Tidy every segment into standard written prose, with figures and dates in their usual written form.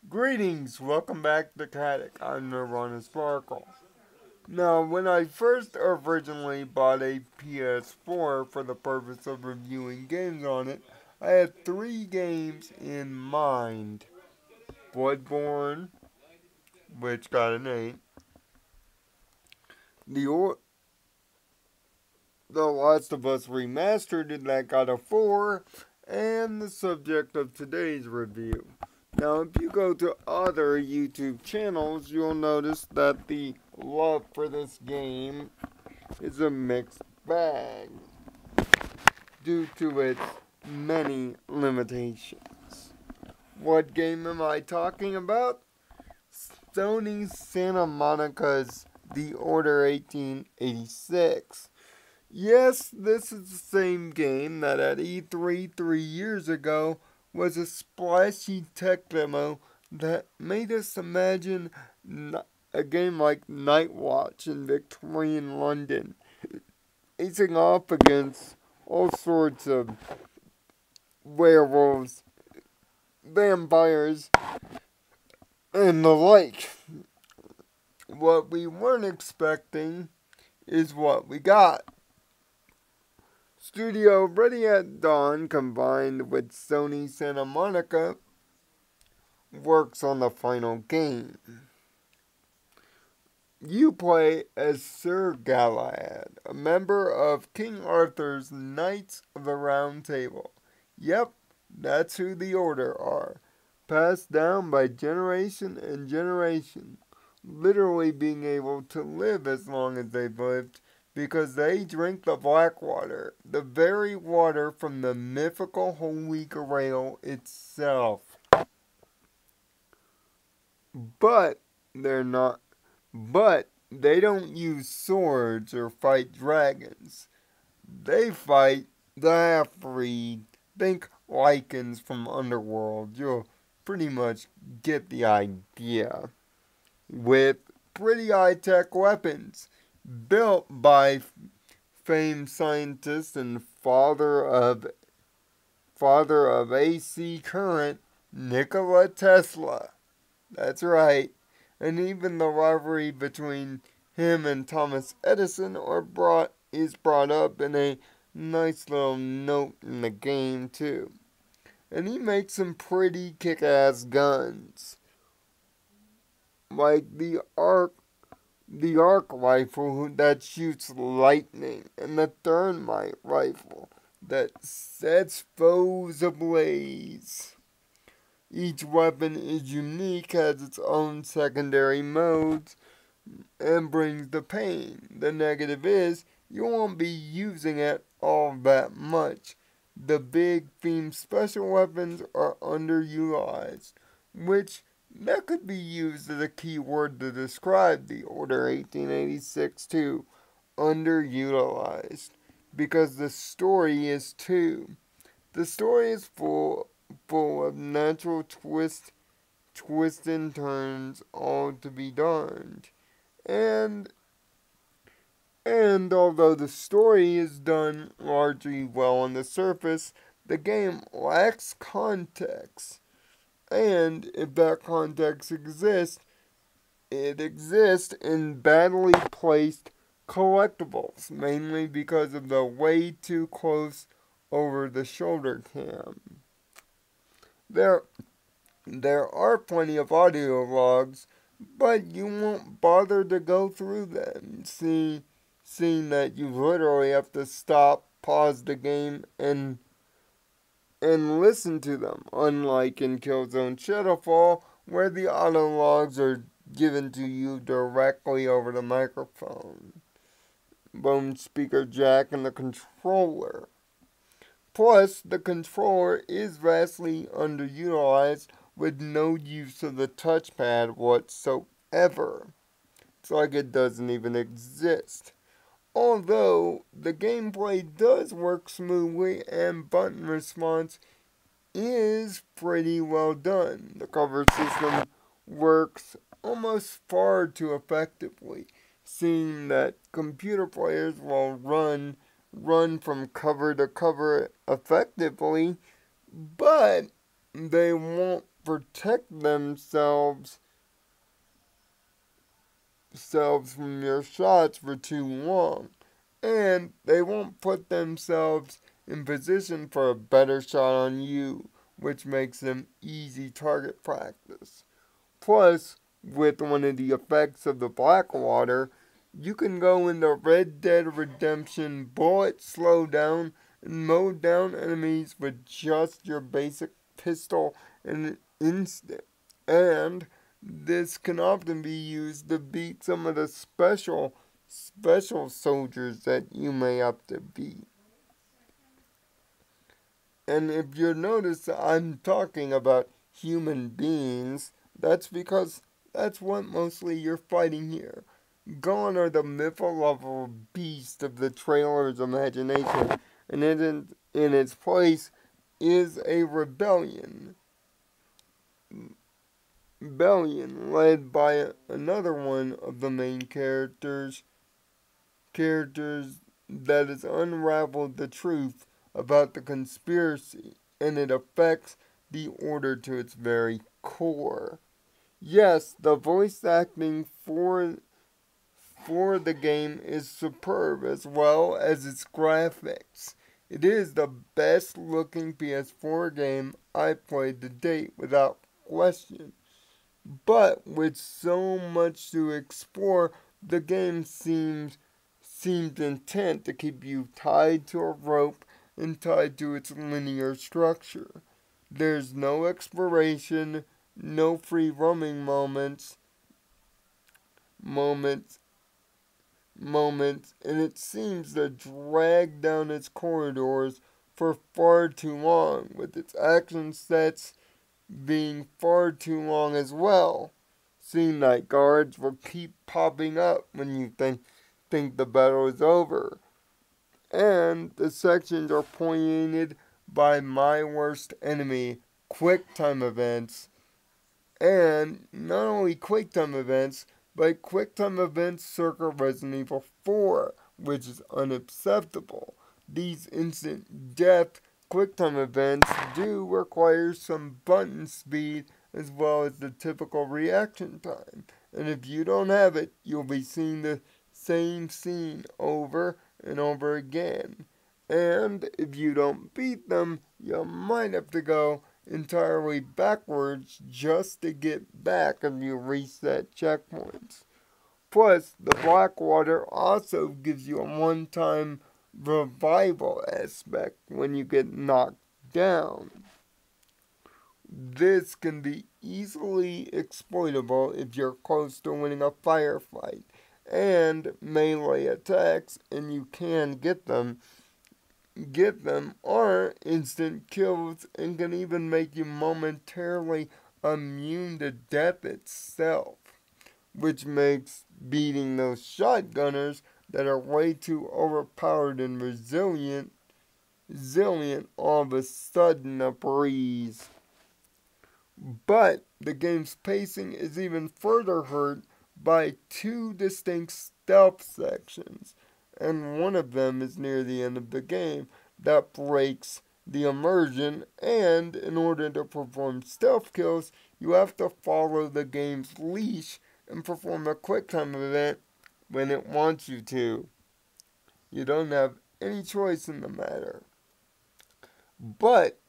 Greetings, welcome back to Caddick. I'm Nirvana Sparkle. Now, when I first originally bought a PS4 for the purpose of reviewing games on it, I had three games in mind. Bloodborne, which got an 8, the, or- the Last of Us Remastered that got a 4, and the subject of today's review. Now, if you go to other YouTube channels, you'll notice that the love for this game is a mixed bag due to its many limitations. What game am I talking about? Sony Santa Monica's The Order 1886. Yes, this is the same game that at E3 3 years ago was a splashy tech demo that made us imagine a game like Night Watch in Victorian London, facing off against all sorts of werewolves, vampires, and the like. What we weren't expecting is what we got. Studio Ready at Dawn combined with Sony Santa Monica works on the final game. You play as Sir Galahad, a member of King Arthur's Knights of the Round Table. Yep, that's who the Order are, passed down by generation and generation, literally being able to live as long as they've lived because they drink the black water, the very water from the mythical Holy Grail itself. But they're not But they don't use swords or fight dragons. They fight the half-breed. Think Lycans from Underworld. You'll pretty much get the idea. With pretty high-tech weapons built by famed scientist and father of AC current, Nikola Tesla. That's right. And even the rivalry between him and Thomas Edison is brought up in a nice little note in the game too. And he makes some pretty kick-ass guns, like the arc rifle that shoots lightning, and the thermite rifle that sets foes ablaze. Each weapon is unique, has its own secondary modes, and brings the pain. The negative is, you won't be using it all that much. The big theme special weapons are underutilized, which that could be used as a key word to describe the Order 1886 too. Underutilized. Because the story is too. The story is full of natural twists and turns, all to be darned. And and although the story is done largely well on the surface, the game lacks context. And if that context exists, it exists in badly placed collectibles, mainly because of the way too close over the shoulder cam. There There are plenty of audio logs, but you won't bother to go through them, seeing that you literally have to stop, pause the game, and listen to them, unlike in Killzone Shadowfall, where the audio logs are given to you directly over the microphone, bone speaker jack, and the controller. Plus, the controller is vastly underutilized with no use of the touchpad whatsoever. It's like it doesn't even exist. Although, the gameplay does work smoothly and button response is pretty well done. The cover system works almost far too effectively, seeing that computer players will run from cover to cover effectively, but they won't protect themselves from your shots for too long. And they won't put themselves in position for a better shot on you, which makes them easy target practice. Plus, with one of the effects of the Blackwater, you can go into Red Dead Redemption bullet slowdown and mow down enemies with just your basic pistol in an instant. And this can often be used to beat some of the special soldiers that you may have to beat. And if you notice I'm talking about human beings, that's because that's what mostly you're fighting here. Gone are the mythological beasts of the trailer's imagination, and in its place is a rebellion. Led by another one of the main characters that has unraveled the truth about the conspiracy, and it affects the order to its very core. Yes, the voice acting for the game is superb as well as its graphics. It is the best looking PS4 game I've played to date without question. But with so much to explore, the game seemed intent to keep you tied to a rope and tied to its linear structure. There's no exploration, no free roaming moments, and it seems to drag down its corridors for far too long, with its action sets being far too long as well. Seeing that guards will keep popping up when you think the battle is over. And the sections are pointed by my worst enemy, QuickTime events. And not only QuickTime events, but QuickTime events circa Resident Evil 4, which is unacceptable. These instant death QuickTime events do require some button speed as well as the typical reaction time. And if you don't have it, you'll be seeing the same scene over and over again. And if you don't beat them, you might have to go entirely backwards just to get back if you reset checkpoints. Plus, the Blackwater also gives you a one-time revival aspect when you get knocked down. This can be easily exploitable if you're close to winning a firefight, and melee attacks, and you can get them are instant kills and can even make you momentarily immune to death itself, which makes beating those shotgunners that are way too overpowered and resilient all of a sudden a breeze. But the game's pacing is even further hurt by two distinct stealth sections, and one of them is near the end of the game that breaks the immersion, and in order to perform stealth kills, you have to follow the game's leash and perform a QuickTime event when it wants you to. You don't have any choice in the matter. But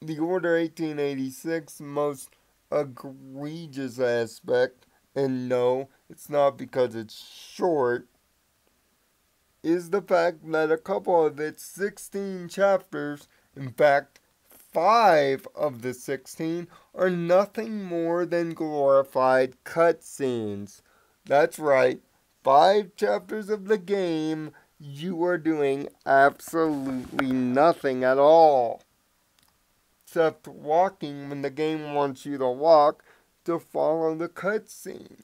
the Order 1886 most egregious aspect, and no, it's not because it's short, is the fact that a couple of its 16 chapters, in fact, 5 of the 16, are nothing more than glorified cutscenes. That's right, 5 chapters of the game, you are doing absolutely nothing at all, except walking when the game wants you to walk to follow the cutscene.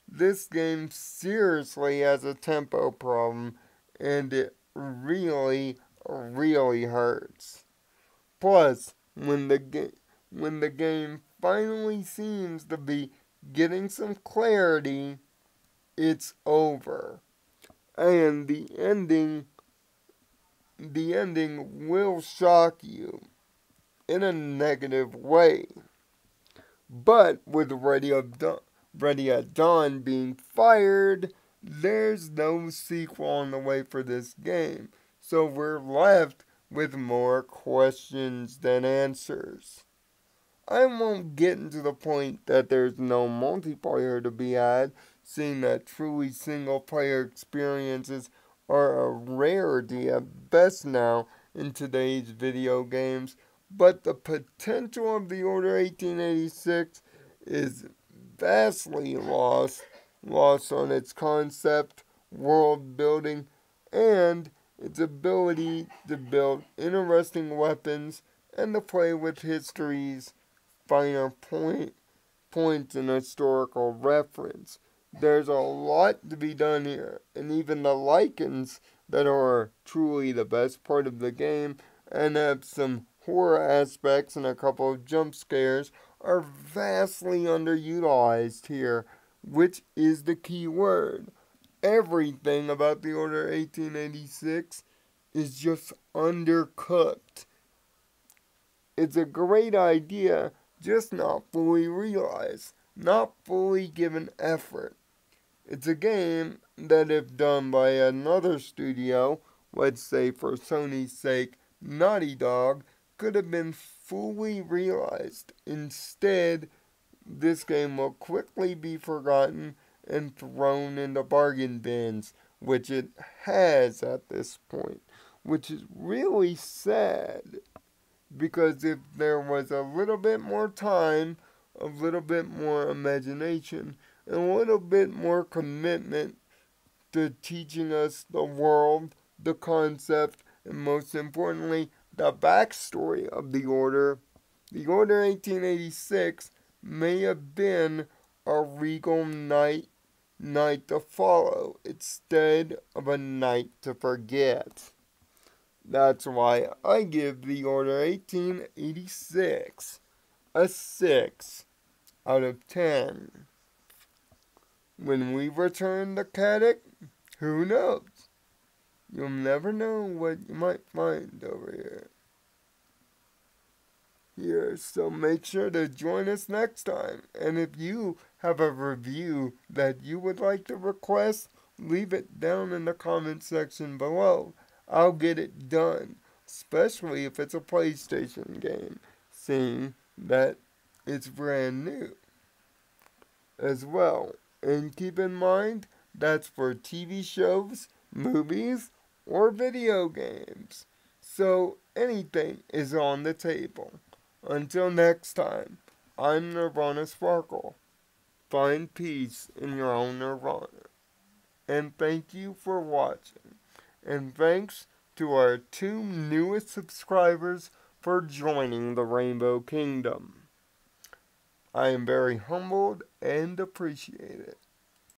This game seriously has a tempo problem, and it really, really hurts. Plus, when the game finally seems to be getting some clarity, it's over. And the ending will shock you. in a negative way. But with Ready at Dawn being fired, there's no sequel on the way for this game. So we're left with more questions than answers. I won't get into the point that there's no multiplayer to be had, seeing that truly single player experiences are a rarity at best now in today's video games, but the potential of the Order 1886 is vastly lost on its concept, world building, and its ability to build interesting weapons and to play with history's finer points in historical reference. There's a lot to be done here, and even the Lycans that are truly the best part of the game and have some horror aspects and a couple of jump scares are vastly underutilized here, which is the key word. Everything about the Order 1886 is just undercooked. It's a great idea, just not fully realized, not fully given effort. It's a game that, if done by another studio, let's say for Sony's sake, Naughty Dog, could have been fully realized. Instead, this game will quickly be forgotten and thrown into bargain bins, which it has at this point, which is really sad. Because if there was a little bit more time, a little bit more imagination, and a little bit more commitment to teaching us the world, the concept, and most importantly, the backstory of the Order 1886 may have been a regal night to follow instead of a night to forget. That's why I give the Order 1886 a 6 out of 10. When we return to Caddock, who knows? You'll never know what you might find over here. So make sure to join us next time. And if you have a review that you would like to request, leave it down in the comment section below. I'll get it done, especially if it's a PlayStation game, seeing that it's brand new as well. And keep in mind, that's for TV shows, movies, or video games. So anything is on the table. Until next time, I'm Nirvana Sparkle. Find peace in your own Nirvana. And thank you for watching. And thanks to our 2 newest subscribers for joining the Rainbow Kingdom. I am very humbled and appreciate it.